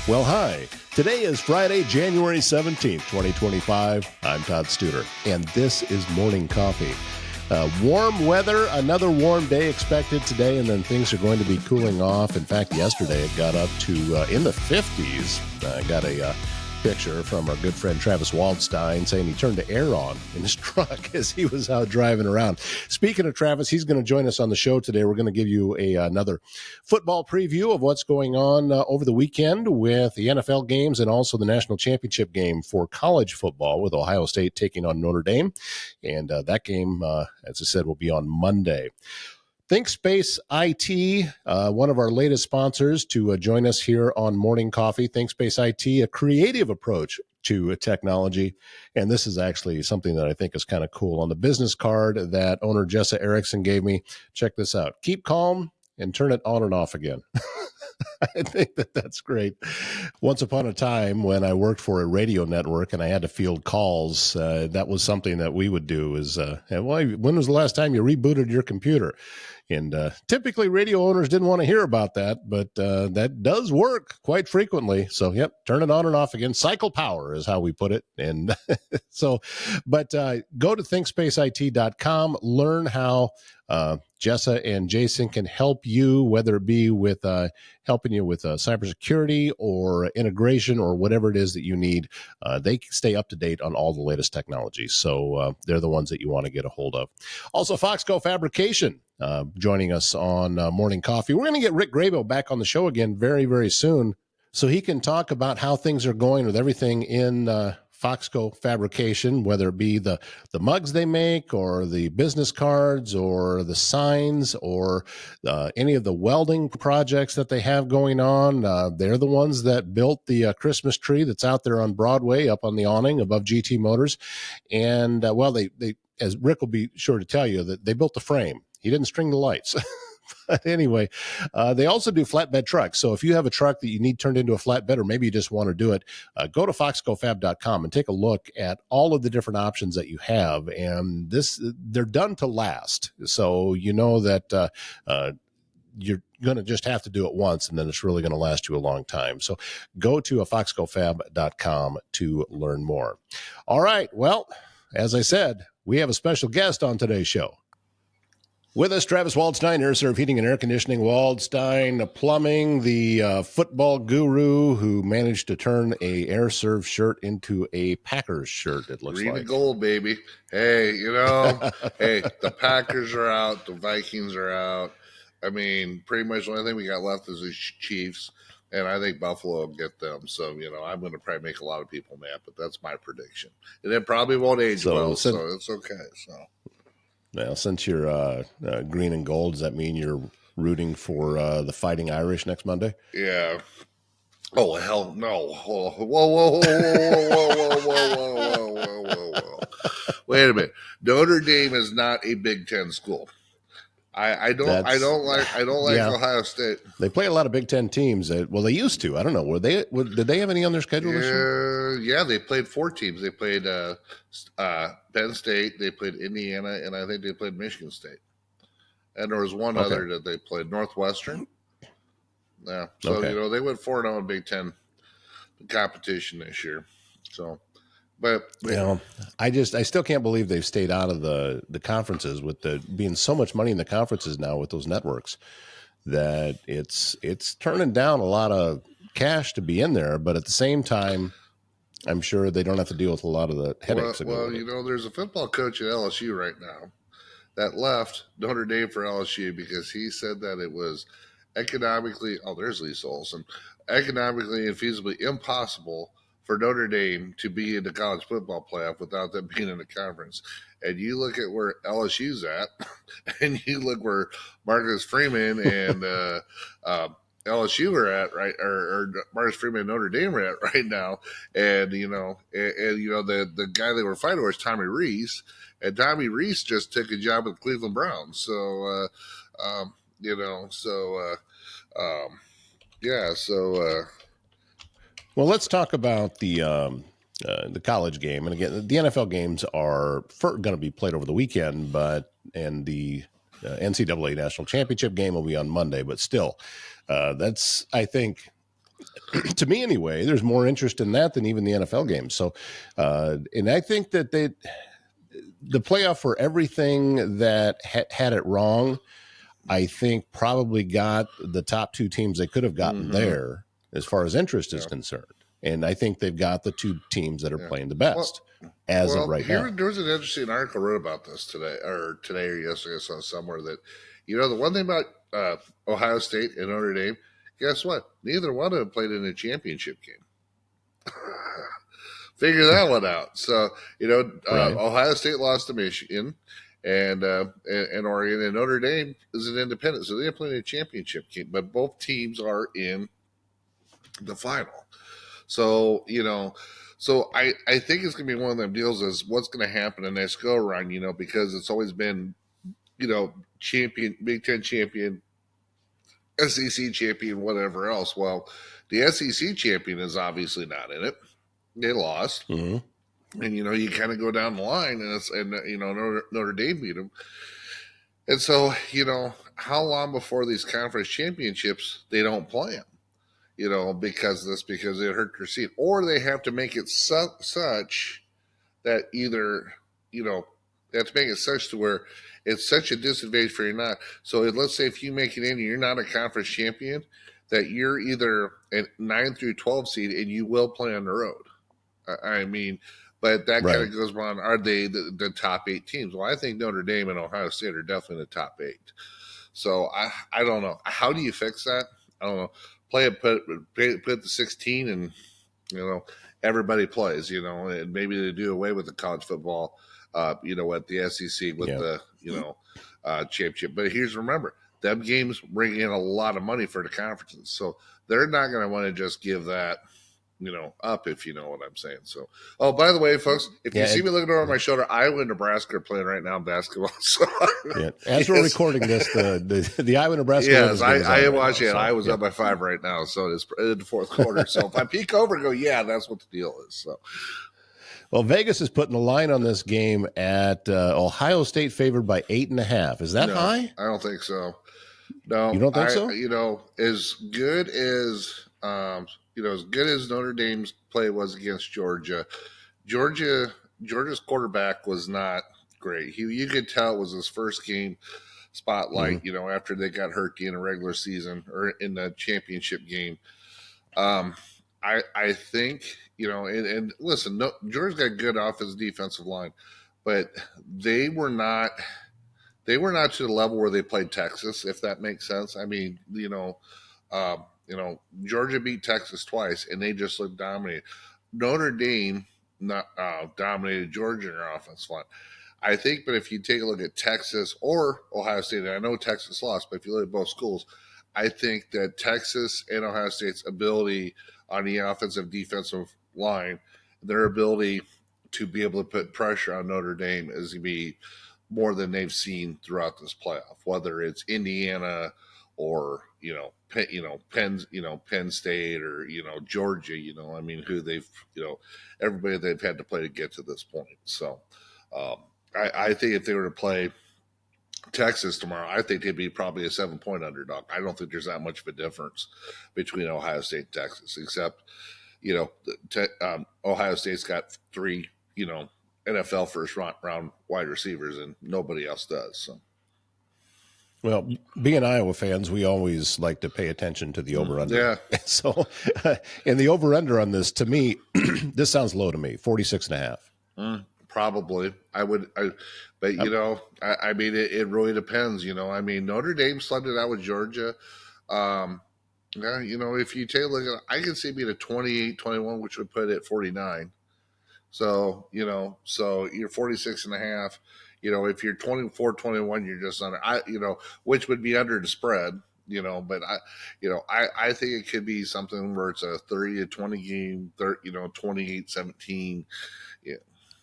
Well, hi. Today is Friday, January 17th, 2025. I'm Todd Studer, and this is Morning Coffee. Warm weather, another warm day expected today, and then things are going to be cooling off. In fact, yesterday it got up to in the 50s. I got a picture from our good friend Travis Waldstein saying he turned the air on in his truck as he was out driving around. Speaking of Travis, he's going to join us on the show today. We're going to give you another football preview of what's going on over the weekend with the NFL games and also the national championship game for college football with Ohio State taking on Notre Dame. And that game, as I said, will be on Monday. ThinkSpace IT, one of our latest sponsors to join us here on Morning Coffee. ThinkSpace IT, a creative approach to technology. And this is actually something that I think is kind of cool. On the business card that owner Jessa Erickson gave me, check this out. Keep calm and turn it on and off again. I think that's great. Once upon a time when I worked for a radio network and I had to field calls, that was something that we would do is, when was the last time you rebooted your computer? And typically radio owners didn't want to hear about that, but that does work quite frequently. So, yep, turn it on and off again. Cycle power is how we put it. And go to thinkspaceit.com, learn how Jessa and Jason can help you, whether it be with helping you with cybersecurity or integration or whatever it is that you need. They stay up to date on all the latest technologies. So they're the ones that you want to get a hold of. Also, Foxco Fabrication joining us on Morning Coffee. We're going to get Rick Grabo back on the show again very, very soon so he can talk about how things are going with everything in Foxco Fabrication, whether it be the mugs they make or the business cards or the signs or any of the welding projects that they have going on. They're the ones that built the Christmas tree that's out there on Broadway up on the awning above GT Motors. And, they as Rick will be sure to tell you, that they built the frame. He didn't string the lights. But anyway, they also do flatbed trucks. So if you have a truck that you need turned into a flatbed, or maybe you just want to do it, go to foxcofab.com and take a look at all of the different options that you have. And they're done to last. So you know that you're going to just have to do it once, and then it's really going to last you a long time. So go to foxcofab.com to learn more. All right. Well, as I said, we have a special guest on today's show. With us, Travis Waldstein, Aire, Serv, Heating and Air Conditioning. Waldstein Plumbing, the football guru who managed to turn a Aire Serv shirt into a Packers shirt, it looks Green like. and gold, baby. Hey, the Packers are out. The Vikings are out. I mean, pretty much the only thing we got left is the Chiefs, and I think Buffalo will get them. So, I'm going to probably make a lot of people mad, but that's my prediction. And it probably won't age well, so it's okay. So. Now, since you're green and gold, does that mean you're rooting for the Fighting Irish next Monday? Yeah. Oh, hell no. Whoa, whoa. Wait a minute. Notre Dame is not a Big Ten school. I don't like Ohio State. They play a lot of Big Ten teams. They used to. I don't know. Did they have any on their schedule this year? Yeah, they played 4 teams. They played Penn State, they played Indiana, and I think they played Michigan State. And there was one other that they played, Northwestern. Yeah, so they went 4-0 in Big Ten competition this year. So, but I still can't believe they've stayed out of the conferences with the being so much money in the conferences now with those networks that it's turning down a lot of cash to be in there. But at the same time, I'm sure they don't have to deal with a lot of the headaches. There's a football coach at LSU right now that left Notre Dame for LSU because he said that it was economically, there's Lisa Olson, economically and feasibly impossible for Notre Dame to be in the college football playoff without them being in the conference. And you look at where LSU's at, and you look where Marcus Freeman and LSU are at, right, or Marcus Freeman and Notre Dame are at right now, and the guy they were fighting over is Tommy Rees, and Tommy Rees just took a job with the Cleveland Browns. So, Well, let's talk about the college game, and again, the NFL games are going to be played over the weekend, and the NCAA national championship game will be on Monday. But still, that's, I think, to me anyway, there's more interest in that than even the NFL games. So, and I think that the playoff for everything that had it wrong, I think probably got the top two teams they could have gotten there as far as interest is concerned. And I think they've got the two teams that are playing the best as of right now. There was an interesting article I wrote about this today or yesterday. I saw somewhere that, the one thing about Ohio State and Notre Dame, guess what? Neither one of them played in a championship game. Figure that one out. So, right. Ohio State lost to Michigan and Oregon, and Notre Dame is an independent. So they didn't play in a championship game, but both teams are in the final. So, so I think it's going to be one of them deals is what's going to happen in this go around, because it's always been, champion, Big Ten champion, SEC champion, whatever else. Well, the SEC champion is obviously not in it. They lost. Mm-hmm. And, you kind of go down the line and Notre Dame beat them. And so, how long before these conference championships, they don't play them? Because it hurt their seat, or they have to make it such that either, they have to make it such to where it's such a disadvantage for you not. So let's say if you make it in and you're not a conference champion, that you're either a 9 through 12 seed and you will play on the road. I mean, but that kind of goes on. Are they the top 8 teams? Well, I think Notre Dame and Ohio State are definitely in the top 8. So I don't know. How do you fix that? I don't know. Put the 16 and, everybody plays, and maybe they do away with the college football, at the SEC with the, championship. But remember, them games bring in a lot of money for the conferences. So they're not going to want to just give that, up, if you know what I'm saying. So, by the way, folks, if you see me looking over my shoulder, Iowa and Nebraska are playing right now in basketball. So, as we're recording this, the Iowa Nebraska. Yes, I am watching it. I was up by 5 right now, so it's in the fourth quarter. So if I peek over and go, that's what the deal is. So. Well, Vegas is putting the line on this game at Ohio State favored by 8.5. Is that high? I don't think so. No, you don't think so? As good as as good as Notre Dame's play was against Georgia, Georgia's quarterback was not great. You could tell it was his first game spotlight. Mm-hmm. After they got hurt in a regular season or in the championship game. I think and listen, Georgia's got good offensive defensive line, but they were not to the level where they played Texas, if that makes sense. I mean, Georgia beat Texas twice, and they just looked dominated. Notre Dame not dominated Georgia in their offensive line. I think, but if you take a look at Texas or Ohio State, and I know Texas lost, but if you look at both schools, I think that Texas and Ohio State's ability on the offensive defensive line, their ability to be able to put pressure on Notre Dame is going to be more than they've seen throughout this playoff, whether it's Indiana or, Penn State or, Georgia, who they've, everybody they've had to play to get to this point. So I think if they were to play Texas tomorrow, I think they'd be probably a 7-point underdog. I don't think there's that much of a difference between Ohio State and Texas, except, Ohio State's got 3, NFL first round wide receivers, and nobody else does. So, well, being Iowa fans, we always like to pay attention to the over-under. Yeah. So, and the over-under on this, to me, this sounds low to me, 46.5. Probably. But it really depends. Notre Dame slugged out with Georgia. If you take a look at it, I can see it being a 28-21, which would put it at 49. So, so you're 46.5. If you're 24-21, you're just under, which would be under the spread, but I think it could be something where it's a 30-20 game, 28-17. Yeah.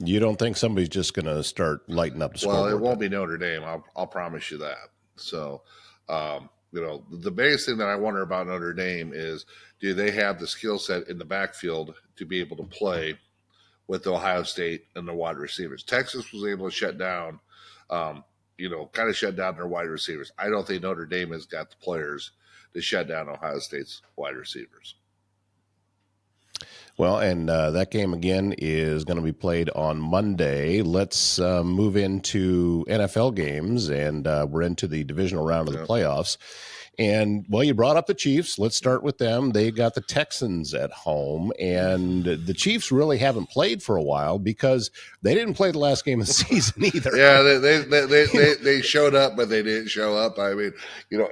You don't think somebody's just going to start lighting up the scoreboard? Well, it won't be Notre Dame. I'll promise you that. So, the biggest thing that I wonder about Notre Dame is, do they have the skill set in the backfield to be able to play with Ohio State and the wide receivers? Texas was able to shut down, their wide receivers. I don't think Notre Dame has got the players to shut down Ohio State's wide receivers. Well, and that game again is going to be played on Monday. Let's move into NFL games, and we're into the divisional round of the playoffs. And, well, you brought up the Chiefs. Let's start with them. They got the Texans at home, and the Chiefs really haven't played for a while because they didn't play the last game of the season either. Yeah, they showed up, but they didn't show up. I mean,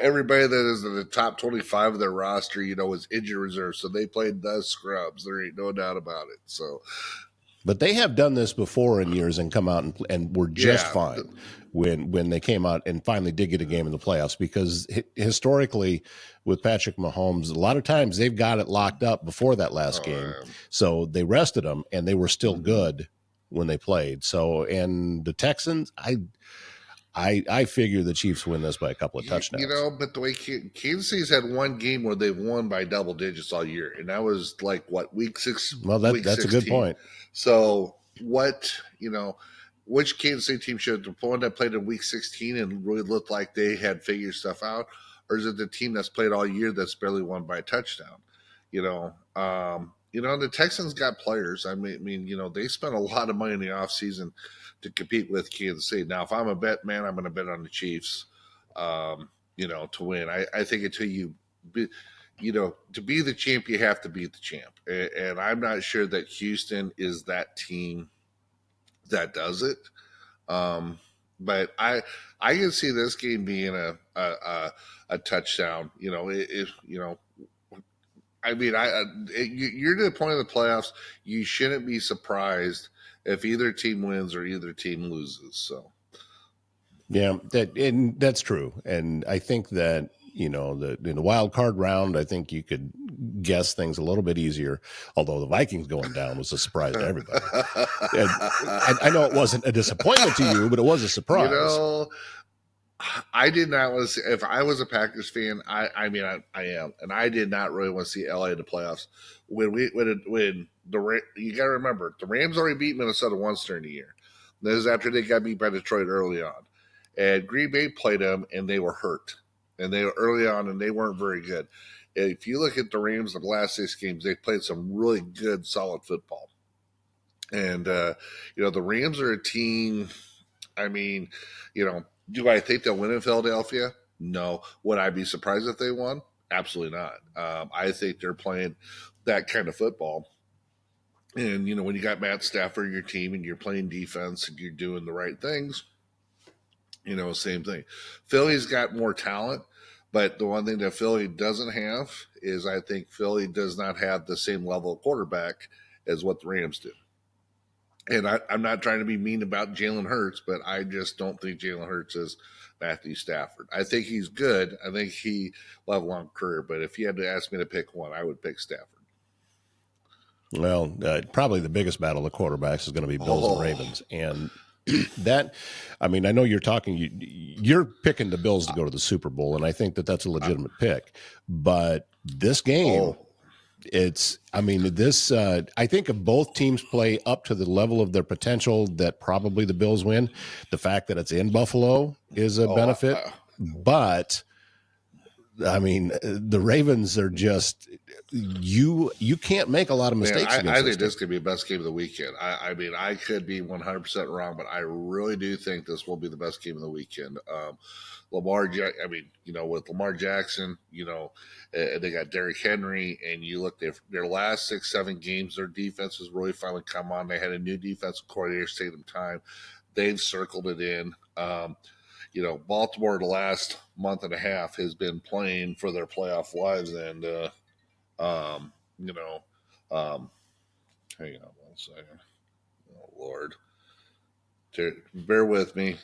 everybody that is in the top 25 of their roster, was injury reserve, so they played the scrubs. There ain't no doubt about it. So, but they have done this before in years and come out and were just fine when they came out and finally did get a game in the playoffs, because historically with Patrick Mahomes, a lot of times they've got it locked up before that last game. So they rested them and they were still good when they played. So, and the Texans, I figure the Chiefs win this by a couple of touchdowns. But the way Kansas City's had one game where they've won by double digits all year, and that was like week 6. Well, that's 16. A good point. So which Kansas City team should the one that played in week 16 and really looked like they had figured stuff out, or is it the team that's played all year that's barely won by a touchdown? The Texans got players. I mean, they spent a lot of money in the offseason to compete with Kansas City. Now, if I'm a bet man, I'm going to bet on the Chiefs, to win. I think until to be the champ, you have to beat the champ. And I'm not sure that Houston is that team that does it. But I can see this game being a touchdown. I mean, you're to the point of the playoffs. You shouldn't be surprised if either team wins or either team loses. So, yeah, that's true. And I think that in the wild card round, I think you could guess things a little bit easier. Although the Vikings going down was a surprise to everybody. I know it wasn't a disappointment to you, but it was a surprise. I did not want to see. If I was a Packers fan, I am, and I did not really want to see LA in the playoffs. You got to remember, the Rams already beat Minnesota once during the year. This is after they got beat by Detroit early on, and Green Bay played them, and they were hurt, and they were early on, and they weren't very good. If you look at the Rams, the last 6 games, they played some really good, solid football, and the Rams are a team. I mean, do I think they'll win in Philadelphia? No. Would I be surprised if they won? Absolutely not. I think they're playing that kind of football. And, when you got Matt Stafford, your team, and you're playing defense and you're doing the right things, same thing. Philly's got more talent, but the one thing that Philly doesn't have is I think Philly does not have the same level of quarterback as what the Rams do. And I'm not trying to be mean about Jalen Hurts, but I just don't think Jalen Hurts is Matthew Stafford. I think he's good. I think he will have a long career. But if you had to ask me to pick one, I would pick Stafford. Well, probably the biggest battle of quarterbacks is going to be Bills and Ravens. And that, I mean, I know you're picking the Bills to go to the Super Bowl, and I think that that's a legitimate pick. But this game... I think if both teams play up to the level of their potential, that probably the Bills win. The fact that it's in Buffalo is a benefit. But, I mean, the Ravens are just, you can't make a lot of mistakes. I think this could be the best game of the weekend. I mean, I could be 100% wrong, but I really do think this will be the best game of the weekend. With Lamar Jackson, they got Derrick Henry, and you look at their last 6-7 games, their defense has really finally come on. They had a new defensive coordinator, taking them time. They've circled it in. Baltimore the last month and a half has been playing for their playoff lives, and hang on one second. Oh Lord, bear with me.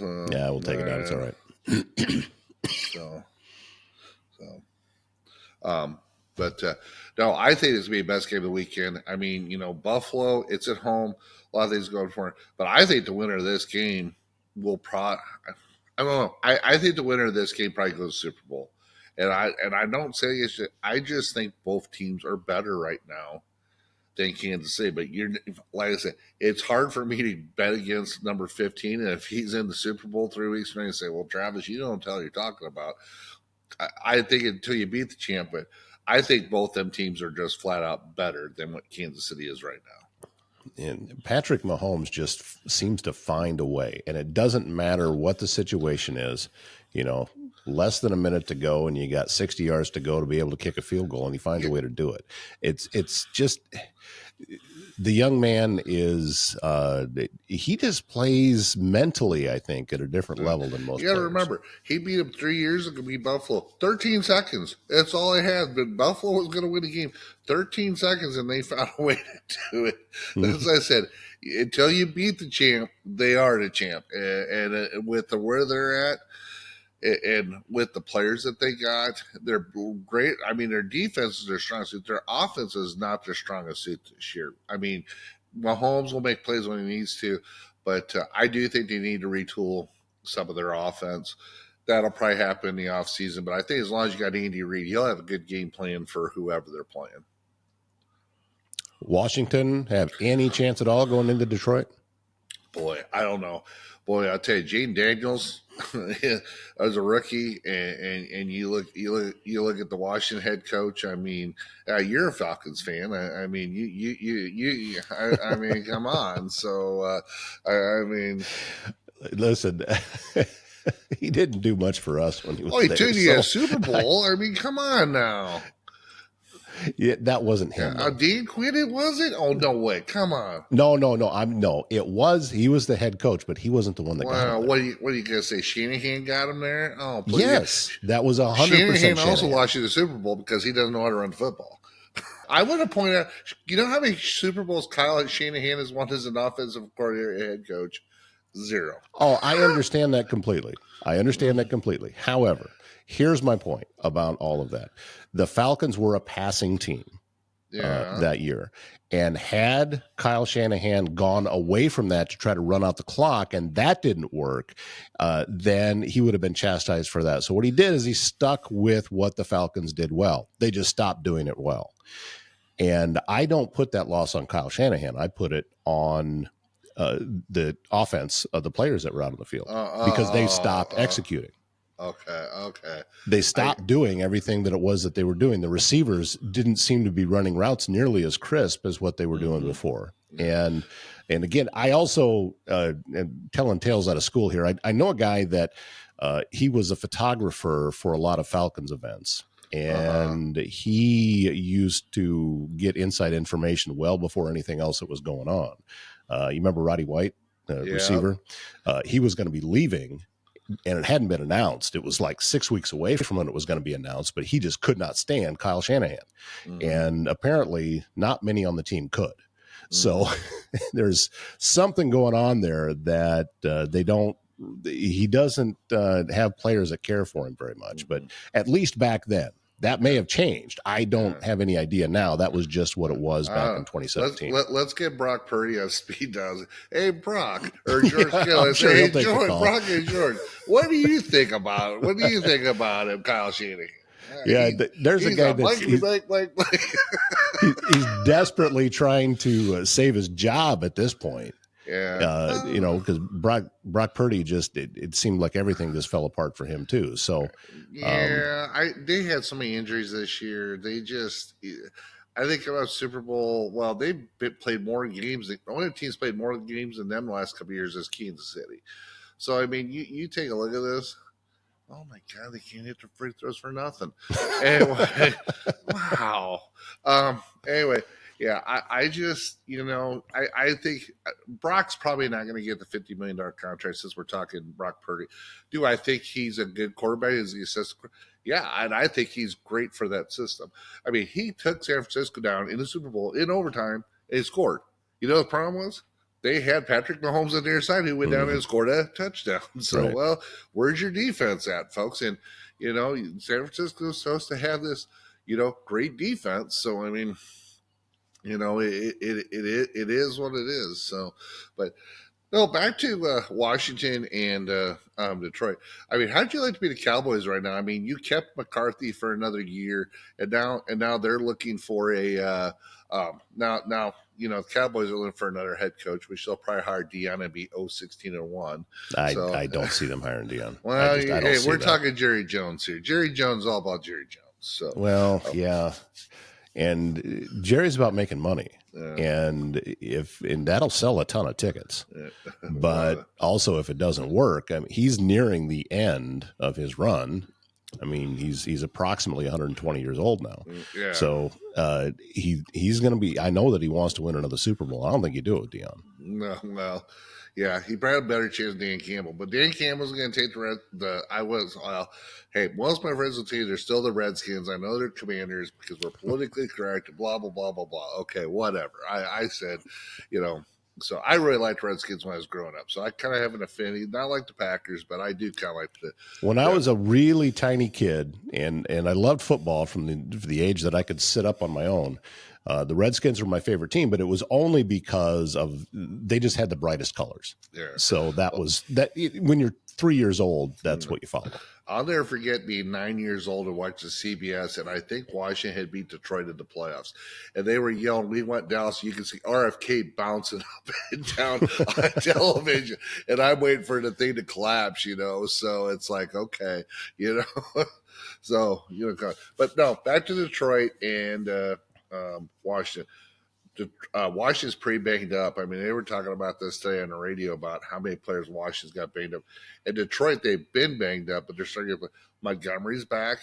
Yeah, we'll take it out. It's all right. No, I think it's going to be the best game of the weekend. I mean, Buffalo, it's at home. A lot of things going for it. But I think the winner of this game will I don't know. I think the winner of this game probably goes to the Super Bowl. And I don't say it's I just think both teams are better right now than Kansas City. But like I said, it's hard for me to bet against number 15. And if he's in the Super Bowl 3 weeks from now, you say, well, Travis, you don't tell what you're talking about. I think until you beat the champ, but I think both them teams are just flat out better than what Kansas City is right now. And Patrick Mahomes just seems to find a way, and it doesn't matter what the situation is. Less than a minute to go, and you got 60 yards to go to be able to kick a field goal, and he finds a way to do it. It's just the young man is he just plays mentally, I think, at a different level than most. You got to players. remember, he beat him 3 years ago. Beat Buffalo 13 seconds. That's all I had. But Buffalo was going to win the game 13 seconds, and they found a way to do it. As I said, until you beat the champ, they are the champ. And with where they're at, and with the players that they got, they're great. I mean, their defense is their strong suit. Their offense is not their strongest suit this year. I mean, Mahomes will make plays when he needs to, but I do think they need to retool some of their offense. That'll probably happen in the offseason, but I think as long as you got Andy Reid, he'll have a good game plan for whoever they're playing. Washington have any chance at all going into Detroit? Boy, I don't know. Boy, I'll tell you, Jaden Daniels as a rookie, and you look at the Washington head coach. I mean, you're a Falcons fan. I mean, I mean, come on. So, I mean, listen. He didn't do much for us when he was. Oh, he took you a Super Bowl. I mean, come on now. Yeah, that wasn't him. Dean Quinn, it wasn't. Oh no way! Come on. No. It was. He was the head coach, but he wasn't the one that got him. What are you gonna say? Shanahan got him there. Oh, please. Yes, that was 100%. Shanahan also lost you the Super Bowl because he doesn't know how to run football. I want to point out. You know how many Super Bowls Kyle Shanahan has won as an offensive coordinator head coach? 0. Oh, I understand that completely. However, here's my point about all of that. The Falcons were a passing team that year. And had Kyle Shanahan gone away from that to try to run out the clock, and that didn't work, then he would have been chastised for that. So what he did is he stuck with what the Falcons did well. They just stopped doing it well. And I don't put that loss on Kyle Shanahan. I put it on the offense of the players that were out on the field because they stopped executing. Okay. They stopped doing everything that it was that they were doing. The receivers didn't seem to be running routes nearly as crisp as what they were doing before. And again, I also, telling tales out of school here, I know a guy that he was a photographer for a lot of Falcons events. And he used to get inside information well before anything else that was going on. You remember Roddy White, receiver? He was going to be leaving, and it hadn't been announced. It was like 6 weeks away from when it was going to be announced, but he just could not stand Kyle Shanahan. And apparently not many on the team could. So there's something going on there that he doesn't have players that care for him very much, but at least back then. That may have changed. I don't have any idea now. That was just what it was back in 2017. Let's get Brock Purdy on speed dial. Hey, Brock, or George Kittle. Sure hey, George, Brock and George. What do you think about it? What do you think about him, Kyle Shanahan? There's a guy that's he's desperately trying to save his job at this point. Yeah, because Brock Purdy it seemed like everything just fell apart for him too. So they had so many injuries this year. I think about Super Bowl. Well, they played more games. The only teams played more games than them the last couple of years is Kansas City. So I mean, you take a look at this. Oh my God, they can't hit their free throws for nothing. Anyway, wow. Anyway. Yeah, I just, I think Brock's probably not going to get the $50 million contract since we're talking Brock Purdy. Do I think he's a good quarterback? Is he assistant? Yeah, and I think he's great for that system. I mean, he took San Francisco down in the Super Bowl in overtime and he scored. You know what the problem was? They had Patrick Mahomes on their side who went down and scored a touchdown. So, well, where's your defense at, folks? And, San Francisco's supposed to have this, great defense. So, I mean, it is what it is. So, but no, back to Washington and Detroit. I mean, how'd you like to be the Cowboys right now? I mean, you kept McCarthy for another year, and now they're looking for a now the Cowboys are looking for another head coach, which they'll probably hire Dion and be 16-1. I don't see them hiring Dion. Well, we're talking Jerry Jones here. Jerry Jones is all about Jerry Jones. So, Well, yeah. And Jerry's about making money. yeah, And that'll sell a ton of tickets. yeah. But also if it doesn't work, I mean, he's nearing the end of his run. I mean, he's approximately 120 years old now. Yeah. So he's going to be, I know that he wants to win another Super Bowl. I don't think you do it, Dion. No, well, yeah, he probably had a better chance than Dan Campbell. But Dan Campbell's going to take hey, most of my friends will tell you they're still the Redskins. I know they're Commanders because we're politically correct, blah, blah, blah, blah, blah. Okay, whatever. I said, so I really liked Redskins when I was growing up. So I kind of have an affinity, not like the Packers, but I do kind of like the. When I was a really tiny kid, and I loved football from the age that I could sit up on my own, the Redskins were my favorite team, but it was only because they just had the brightest colors. Yeah. So when you're 3 years old, that's what you follow. I'll never forget being 9 years old and watching CBS, and I think Washington had beat Detroit in the playoffs. And they were yelling. We went down so you can see RFK bouncing up and down on television. And I'm waiting for the thing to collapse, So it's like, okay, So, but no, back to Detroit and Washington. Washington's pretty banged up. I mean, they were talking about this today on the radio about how many players Washington's got banged up. In Detroit, they've been banged up, but they're starting to play. Montgomery's back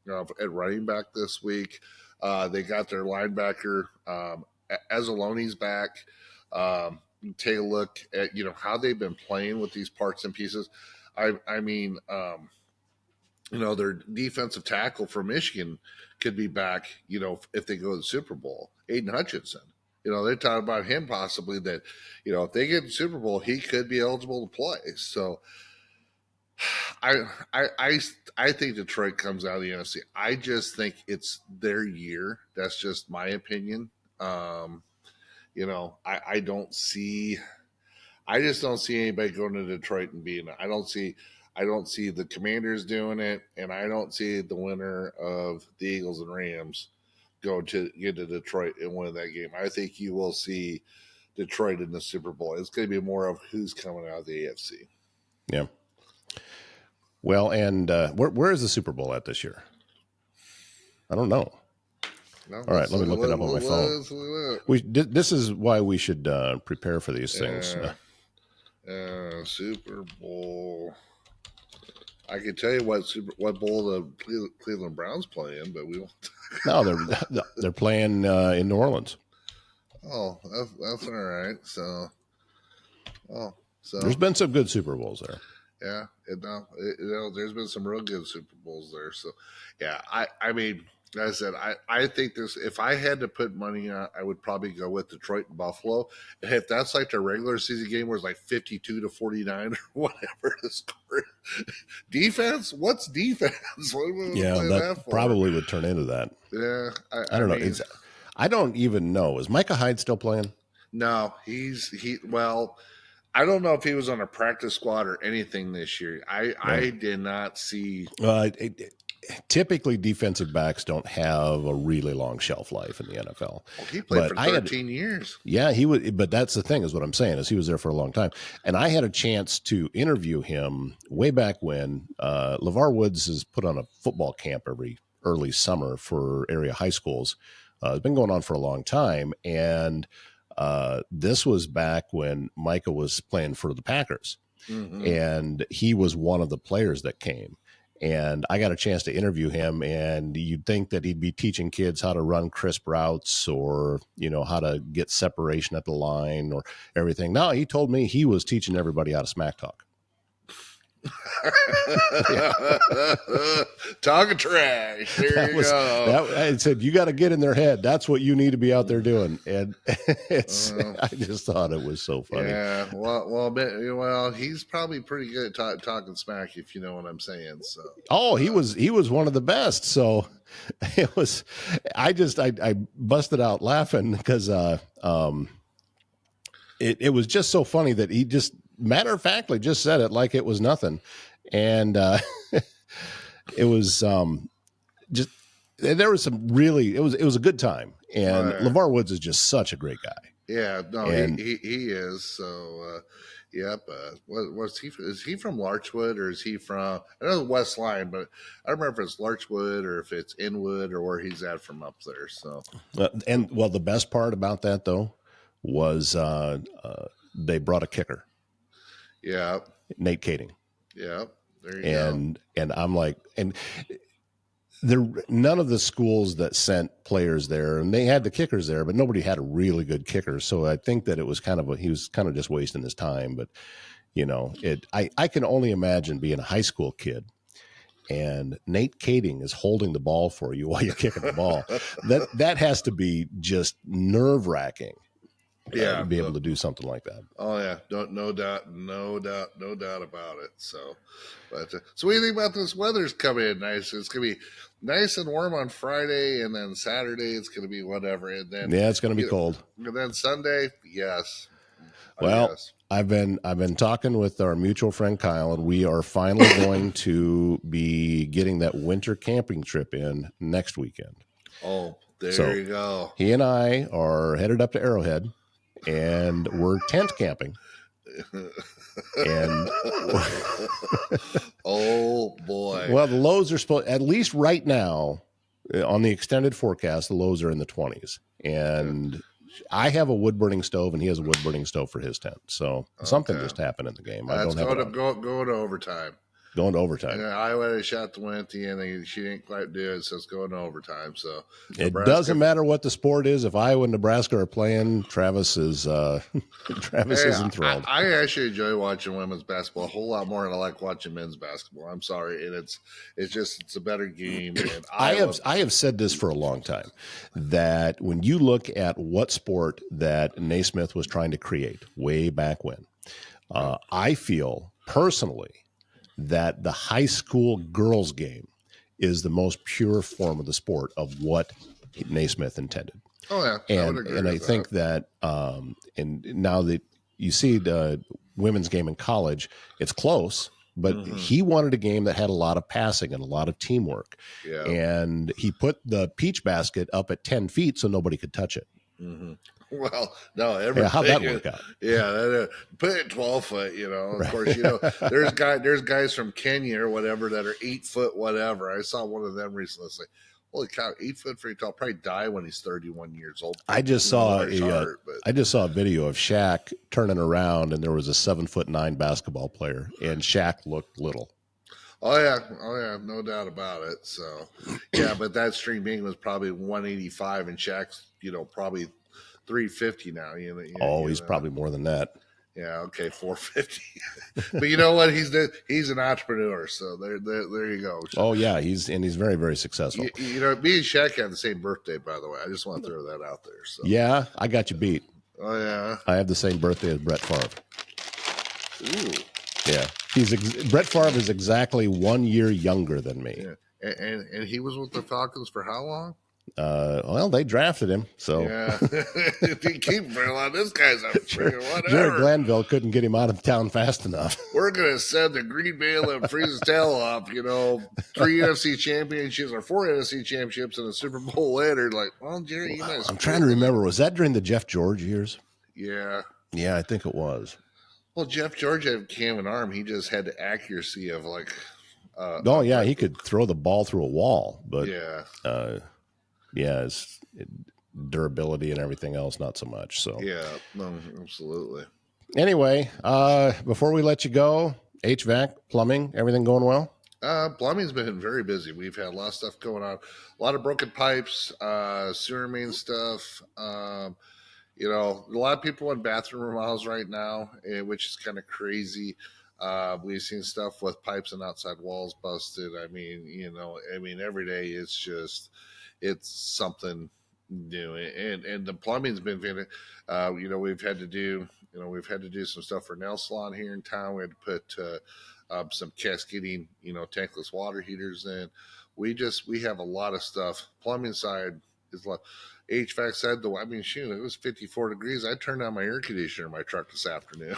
at running back this week. They got their linebacker. Azzaloni's back. Take a look at, how they've been playing with these parts and pieces. I mean, their defensive tackle from Michigan could be back, if they go to the Super Bowl. Aiden Hutchinson. They're talking about him possibly that, if they get the Super Bowl, he could be eligible to play. So I think Detroit comes out of the NFC. I just think it's their year. That's just my opinion. I just don't see anybody going to Detroit and being. I don't see the Commanders doing it, and I don't see the winner of the Eagles and Rams go to get to Detroit and win that game. I think you will see Detroit in the Super Bowl. It's going to be more of who's coming out of the AFC. Yeah. Well, and where is the Super Bowl at this year? I don't know. No, all right, let me look it up on my phone. This is why we should prepare for these things. Super Bowl. I can tell you what bowl the Cleveland Browns play in, but we won't. No, they're playing in New Orleans. Oh, that's all right. So there's been some good Super Bowls there. Yeah, there's been some real good Super Bowls there. So, yeah, I mean, like I said, I think this. If I had to put money on, I would probably go with Detroit and Buffalo. And if that's like the regular season game where it's like 52-49 or whatever the score, defense. What's defense? What that probably would turn into that. Yeah, I don't know. I don't even know. Is Micah Hyde still playing? No, well. I don't know if he was on a practice squad or anything this year. I did not see. Typically, defensive backs don't have a really long shelf life in the NFL. Well, he played for 13 years. Yeah, he would. But that's the thing, is what I'm saying, is he was there for a long time. And I had a chance to interview him way back when. LeVar Woods has put on a football camp every early summer for area high schools. It's been going on for a long time, and this was back when Micah was playing for the Packers, and he was one of the players that came. And I got a chance to interview him, and you'd think that he'd be teaching kids how to run crisp routes or, how to get separation at the line or everything. No, he told me he was teaching everybody how to smack talk. Talking trash. There you go. I said, you got to get in their head. That's what you need to be out there doing. And I just thought it was so funny. Yeah. Well, he's probably pretty good at talking smack, if you know what I'm saying. So. He was one of the best. So it was. I busted out laughing because it was just so funny that he just matter of factly just said it like it was nothing. And it was just, there was some really, it was a good time. And LeVar Woods is just such a great guy. Yeah, no, and he is. So, Yep. Was he? Is he from Larchwood or is he from? I know the West Line, but I don't remember if it's Larchwood or if it's Inwood or where he's at from up there. So, And well, the best part about that though was they brought a kicker, yeah, Nate Kading, yeah. There you go. and I'm like, and there none of the schools that sent players there, and they had the kickers there, but nobody had a really good kicker. So I think that it was he was kind of just wasting his time. But I can only imagine being a high school kid and Nate Kading is holding the ball for you while you're kicking the ball. That has to be just nerve wracking. To Yeah. be able to do something like that. Oh yeah. No doubt. No doubt about it. So, but so what do you think about this? Weather's coming in nice. It's gonna be nice and warm on Friday, and then Saturday it's gonna be whatever, and then Yeah, it's going to be cold. And then Sunday, yes. Well, Yes. I've been talking with our mutual friend Kyle, and we are finally going to be getting that winter camping trip in next weekend. Oh, there So you go. he and I are headed up to Arrowhead, and we're tent camping. And oh boy. Well, the lows are supposed, at least right now, on the extended forecast, the lows are in the 20s. And I have a wood burning stove, and he has a wood burning stove for his tent. So something just happened in the game. That's I don't have going to overtime. Going to overtime. Yeah, Iowa had a shot to win at the end. She didn't quite do it, so it's going to overtime. So it doesn't matter what the sport is. If Iowa and Nebraska are playing, Travis is enthralled. I actually enjoy watching women's basketball a whole lot more than I like watching men's basketball. I'm sorry, and it's a better game. And I have said this for a long time, that when you look at what sport that Naismith was trying to create way back when, I feel personally that the high school girls game is the most pure form of the sport of what Naismith intended. Oh yeah, and I think that and now that you see the women's game in college, it's close, but he wanted a game that had a lot of passing and a lot of teamwork. Yeah. And he put the peach basket up at 10 feet so nobody could touch it. Mm-hmm. Well, no, how'd that work out? Yeah, put it 12 foot. Of course, there's guys from Kenya or whatever that are 8 foot whatever. I saw one of them recently. It's like, holy cow, 8 foot for tall. Probably die when he's 31 years old. I just saw a video of Shaq turning around, and there was a 7'9" basketball player, and Shaq looked little. Oh yeah, no doubt about it. So yeah, but that string being was probably 185, and Shaq's probably 350 now. He's probably more than that. Yeah, okay, 450. But you know what? He's an entrepreneur, so there you go. Oh yeah, he's very, very successful. Me and Shaq have the same birthday, by the way. I just want to throw that out there. So. Yeah, I got you beat. Oh yeah, I have the same birthday as Brett Favre. Ooh. Yeah, Brett Favre is exactly 1 year younger than me. Yeah. And he was with the Falcons for how long? Well, they drafted him, so yeah. If you keep very long, this guy's a freaking whatever. Jerry Glanville couldn't get him out of town fast enough. We're gonna send the Green Bay and freeze his tail off. 3 NFC championships or 4 NFC championships and a Super Bowl later. Like, well, Jerry, you might. I'm trying to remember. Was that during the Jeff George years? Yeah. Yeah, I think it was. Well, Jeff George had Cam and arm. He just had the accuracy of like. He could throw the ball through a wall, but it's durability and everything else, not so much. So yeah, no, absolutely. Anyway, before we let you go, HVAC, plumbing, everything going well? Plumbing's been very busy. We've had a lot of stuff going on, a lot of broken pipes, sewer main stuff. A lot of people in bathroom remodels right now, which is kind of crazy. We've seen stuff with pipes and outside walls busted. I mean, every day it's something new, and the plumbing's been we've had to do some stuff for nail salon here in town. We had to put some cascading tankless water heaters in. We have a lot of stuff. Plumbing side is HVAC side. I mean, shoot, it was 54 degrees. I turned on my air conditioner in my truck this afternoon.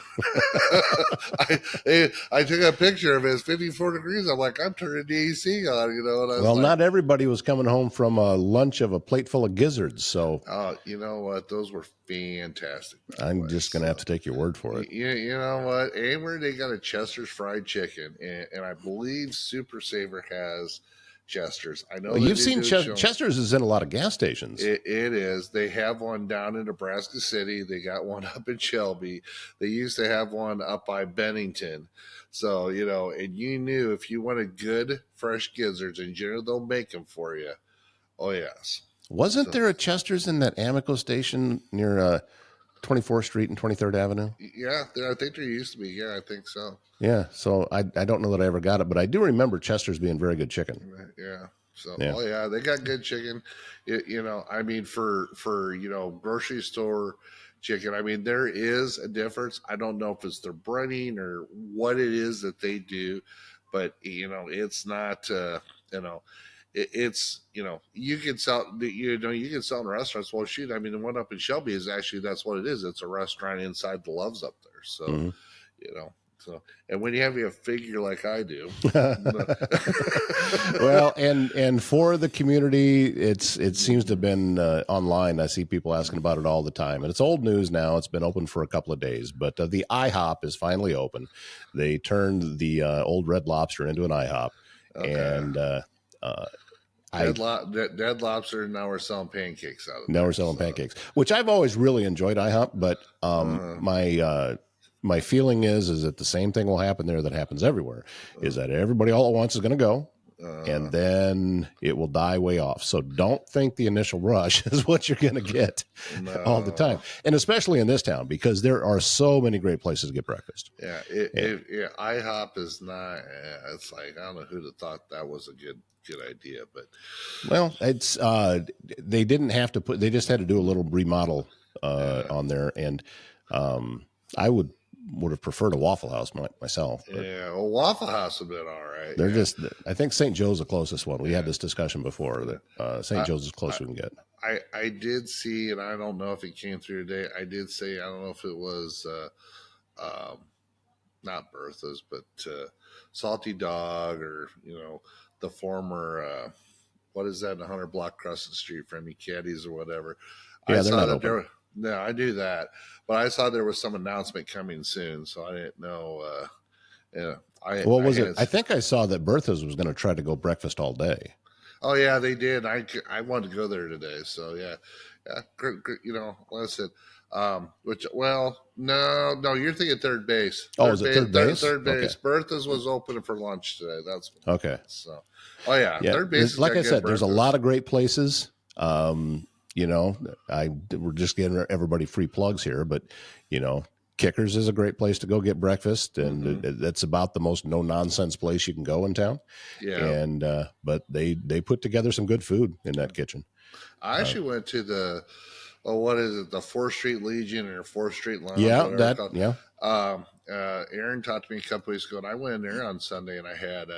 I took a picture of it. It's 54 degrees. I'm like, I'm turning the AC on, you know. And I was Well, like, not everybody was coming home from a lunch of a plate full of gizzards, so you know what? Those were fantastic. I'm just going to have to take your word for it. You know what? Aire, they got a Chester's fried chicken, and I believe Super Saver has Chester's. I know You've seen Chester's is in a lot of gas stations. It is. They have one down in Nebraska City. They got one up in Shelby. They used to have one up by Bennington. So, you know, and you knew if you wanted good, fresh gizzards, in general, they'll make them for you. Oh, yes. Wasn't there a Chester's in that Amico station near 24th Street and 23rd Avenue? Yeah, I think there used to be. Yeah, I think so. Yeah, so I don't know that I ever got it, but I do remember Chester's being very good chicken. Yeah. So, oh yeah, they got good chicken. You know, I mean, for you know, grocery store chicken, I mean, there is a difference. I don't know if it's their breading or what it is that they do, but you know, it's not. You know, it's you know, you can sell. You know, you can sell in restaurants. Well, shoot, I mean, the one up in Shelby is actually that's what it is. It's a restaurant inside the Loves up there. So, you know. So, and when you have a figure like I do, well, and for the community, it seems to have been online. I see people asking about it all the time, and it's old news now. It's been open for a couple of days, but the IHOP is finally open. They turned the old Red Lobster into an IHOP, and Dead Lobster. Now we're selling pancakes out of. Now we're selling pancakes, which I've always really enjoyed IHOP, but my feeling is that the same thing will happen there that happens everywhere, is that everybody all at once is going to go, and then it will die way off. So don't think the initial rush is what you're going to get all the time, and especially in this town, because there are so many great places to get breakfast. Yeah, IHOP is not. It's like I don't know who'd have thought that was a good idea, but well, it's they didn't have to they just had to do a little remodel on there, and I would have preferred a Waffle House myself. Yeah, well, Waffle House would have been all right. They're just, I think St. Joe's the closest one. We had this discussion before that St. Joe's is close we can get. I did see, and I don't know if it came through today. I did say, I don't know if it was not Bertha's, but Salty Dog, or you know, the former what is that, 100 block across the street from me, Caddies or whatever. Yeah, I they're saw not that open. no, I knew that, but I saw there was some announcement coming soon, so I didn't know. Yeah, what was it? I think I saw that Bertha's was going to try to go breakfast all day. Oh yeah, they did. I wanted to go there today, so yeah, great, you know, like I said, which no, you're thinking third base. Is it third base? Third base. Okay. Webertha's was open for lunch today. That's okay. So, yeah, third base. Like I said, there's a lot of great places. You know, we're just getting everybody free plugs here, but you know, Kickers is a great place to go get breakfast, and that's about the most no nonsense place you can go in town. Yeah, and but they put together some good food in that kitchen. I actually went to the what is it, the 4th Street Legion or 4th Street Lounge? Yeah, Aaron talked to me a couple weeks ago, and I went in there on Sunday, and I had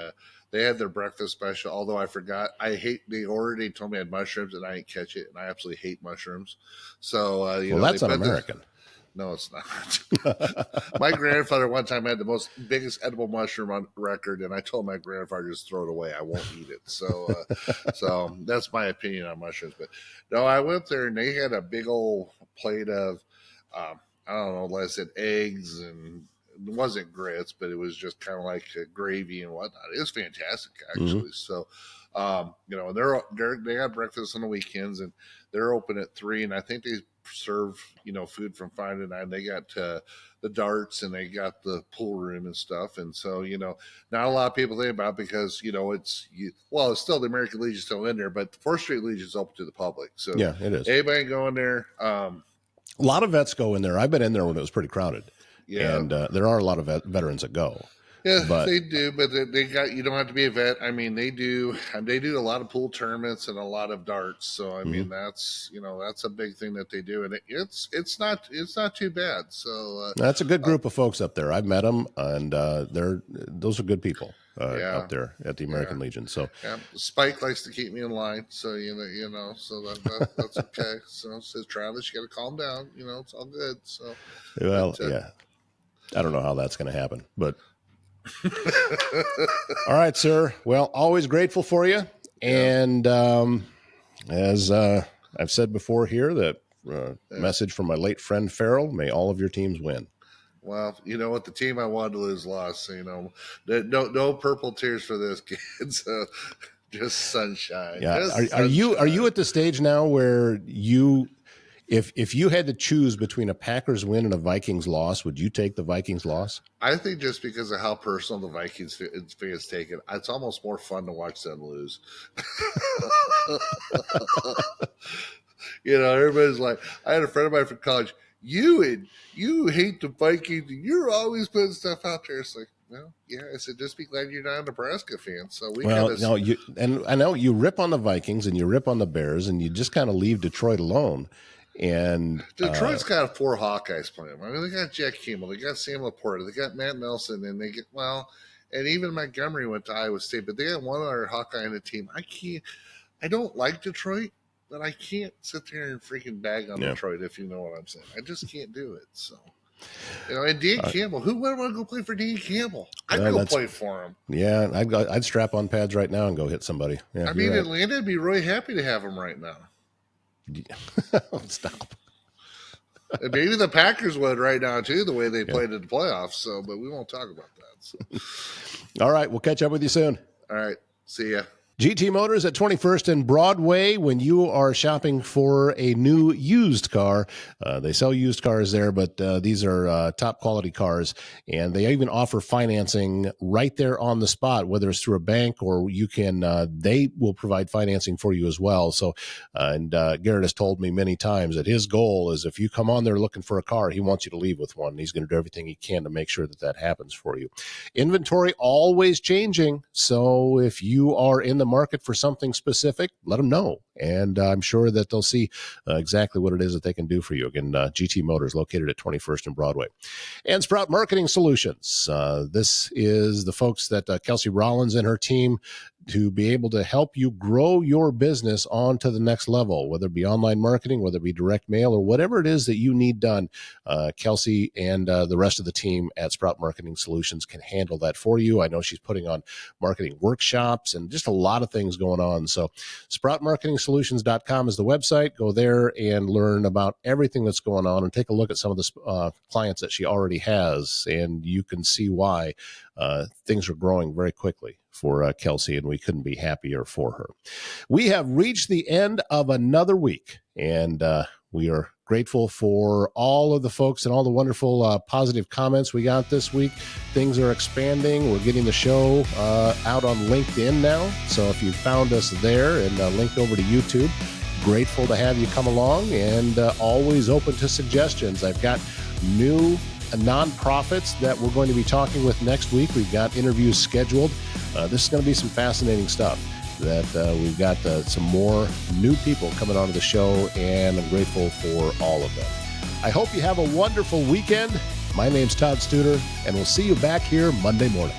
they had their breakfast special. Although I forgot, they already told me I had mushrooms, and I didn't catch it, and I absolutely hate mushrooms. So you know, that's un-American. No, it's not. My grandfather one time had the biggest edible mushroom on record, and I told my grandfather just throw it away. I won't eat it. So, so that's my opinion on mushrooms. But no, I went there and they had a big old plate of, I don't know, like I said, eggs, and it wasn't grits, but it was just kind of like gravy and whatnot. It was fantastic, actually. So, you know, they got breakfast on the weekends, and they're open at 3, and I think they serve, you know, food from 5 to 9. They got the darts, and they got the pool room and stuff. And so, you know, not a lot of people think about it because, you know, it's still the American Legion still in there, but the 4th Street Legion is open to the public. So yeah, it is. Anybody go in there. A lot of vets go in there. I've been in there when it was pretty crowded. Yeah, and there are a lot of veterans that go. Yeah, But they do, but they got you don't have to be a vet. I mean, they do a lot of pool tournaments and a lot of darts. So I mhm. mean, that's a big thing that they do, and it's not too bad. So That's a good group of folks up there. I've met them, and those are good people yeah, up there at the yeah, American Legion. So, yeah. Spike likes to keep me in line, so so that's okay. So says Travis, you got to calm down. It's all good. So, well, but yeah, I don't know how that's going to happen, but all right, sir. Well, always grateful for you, yeah, and as I've said before here, that yeah. message from my late friend Farrell: may all of your teams win. Well, you know what? The team I wanted to lose lost. So, no purple tears for this, kids. Just sunshine. Yeah, Just are you sunshine. at the stage now where you, if you had to choose between a Packers win and a Vikings loss, would you take the Vikings loss? I think just because of how personal the Vikings fans take it, it's almost more fun to watch them lose. Everybody's like, I had a friend of mine from college. You hate the Vikings. And you're always putting stuff out there. It's like, well, yeah. I said, just be glad you're not a Nebraska fan. So we kind Well, of no, and I know you rip on the Vikings and you rip on the Bears, and you just kind of leave Detroit alone. And Detroit's got 4 Hawkeyes playing. I mean, they got Jack Campbell, they got Sam Laporta, they got Matt Nelson, and and even Montgomery went to Iowa State, but they got one other Hawkeye on the team. I don't like Detroit, but I can't sit there and freaking bag on yeah, Detroit, if you know what I'm saying. I just can't do it. So, and Dan Campbell, who would want to go play for Dan Campbell? I'd well, go play for him. yeah, I'd strap on pads right now and go hit somebody. Yeah, I you're mean, right. Atlanta would be really happy to have him right now. Stop. And maybe the Packers would right now too, the way they played in the playoffs. So, but we won't talk about that. So. All right, we'll catch up with you soon. All right, see ya. GT Motors at 21st and Broadway. When you are shopping for a new used car, they sell used cars there, but these are top quality cars, and they even offer financing right there on the spot, whether it's through a bank or you can, they will provide financing for you as well. So, and Garrett has told me many times that his goal is if you come on there looking for a car, he wants you to leave with one. He's going to do everything he can to make sure that that happens for you. Inventory always changing. So if you are in the market for something specific, let them know. And I'm sure that they'll see exactly what it is that they can do for you. Again, GT Motors located at 21st and Broadway. And Sprout Marketing Solutions. This is the folks that Kelsey Rollins and her team to be able to help you grow your business on to the next level, whether it be online marketing, whether it be direct mail, or whatever it is that you need done. Kelsey and the rest of the team at Sprout Marketing Solutions can handle that for you. I know she's putting on marketing workshops and just a lot of things going on. So sproutmarketingsolutions.com is the website. Go there and learn about everything that's going on and take a look at some of the clients that she already has, and you can see why things are growing very quickly for Kelsey, and we couldn't be happier for her. We have reached the end of another week, and we are grateful for all of the folks and all the wonderful positive comments we got this week. Things are expanding. We're getting the show out on LinkedIn now. So if you found us there and linked over to YouTube, grateful to have you come along, and always open to suggestions. I've got new nonprofits that we're going to be talking with next week. We've got interviews scheduled. This is going to be some fascinating stuff. That we've got some more new people coming onto the show, and I'm grateful for all of them. I hope you have a wonderful weekend. My name's Todd Studer, and we'll see you back here Monday morning.